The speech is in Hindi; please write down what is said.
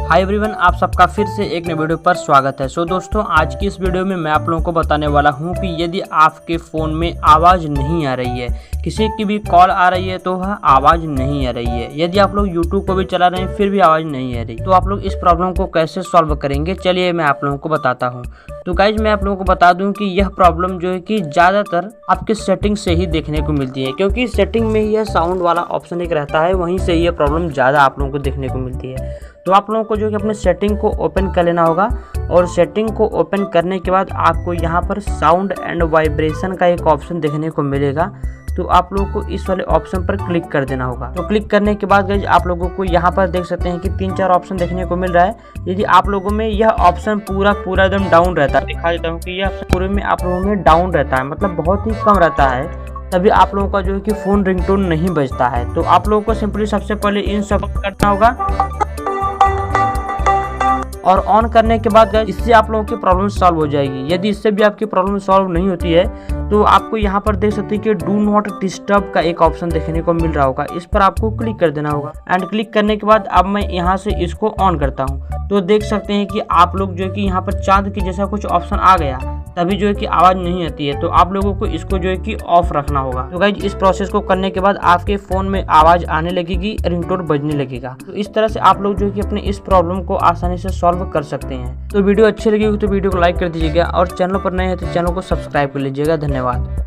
हाय एवरीवन, आप सबका फिर से एक नए वीडियो पर स्वागत है। दोस्तों, आज की इस वीडियो में मैं आप लोगों को बताने वाला हूं कि यदि आपके फ़ोन में आवाज़ नहीं आ रही है, किसी की भी कॉल आ रही है तो वह आवाज़ नहीं आ रही है, यदि आप लोग यूट्यूब को भी चला रहे हैं फिर भी आवाज़ नहीं आ रही, तो आप लोग इस प्रॉब्लम को कैसे सॉल्व करेंगे, चलिए मैं आप लोगों को बताता हूँ। तो गाइज, मैं आप लोगों को बता दूं कि यह प्रॉब्लम जो है कि ज़्यादातर आपके सेटिंग से ही देखने को मिलती है, क्योंकि सेटिंग में ही यह साउंड वाला ऑप्शन एक रहता है, वहीं से यह प्रॉब्लम ज़्यादा आप लोगों को देखने को मिलती है। तो आप लोगों को जो कि अपने सेटिंग को ओपन कर लेना होगा, और सेटिंग को ओपन करने के बाद आपको यहाँ पर साउंड एंड वाइब्रेशन का एक ऑप्शन देखने को मिलेगा। तो आप लोगों को इस वाले ऑप्शन पर क्लिक कर देना होगा। तो क्लिक करने के बाद गाइस, आप लोगों को यहाँ पर देख सकते हैं कि 3-4 ऑप्शन देखने को मिल रहा है। यदि आप लोगों में यह ऑप्शन पूरा एकदम डाउन रहता है, दिखा देता हूँ कि यह ऑप्शन पूरे में आप लोगों में डाउन रहता है, मतलब बहुत ही कम रहता है, तभी आप लोगों का जो है कि फ़ोन रिंगटोन नहीं बजता है। तो आप लोगों को सिंपली सबसे पहले इन सब करना होगा, और ऑन करने के बाद गाइस, इससे आप लोगों की प्रॉब्लम सॉल्व हो जाएगी। यदि इससे भी आपकी प्रॉब्लम सॉल्व नहीं होती है तो आपको यहाँ पर देख सकते हैं कि डू नॉट डिस्टर्ब का एक ऑप्शन देखने को मिल रहा होगा, इस पर आपको क्लिक कर देना होगा। एंड क्लिक करने के बाद अब मैं यहाँ से इसको ऑन करता हूँ, तो देख सकते हैं कि आप लोग जो है कि यहाँ पर चांद के जैसा कुछ ऑप्शन आ गया, तभी जो है कि आवाज़ नहीं आती है। तो आप लोगों को इसको जो है कि ऑफ रखना होगा। तो गाइज, इस प्रोसेस को करने के बाद आपके फ़ोन में आवाज़ आने लगेगी, रिंगटोन बजने लगेगा। तो इस तरह से आप लोग जो है कि अपने इस प्रॉब्लम को आसानी से सॉल्व कर सकते हैं। तो वीडियो अच्छी लगी तो वीडियो को लाइक कर दीजिएगा, और चैनल पर नए हैं तो चैनल को सब्सक्राइब कर लीजिएगा। धन्यवाद।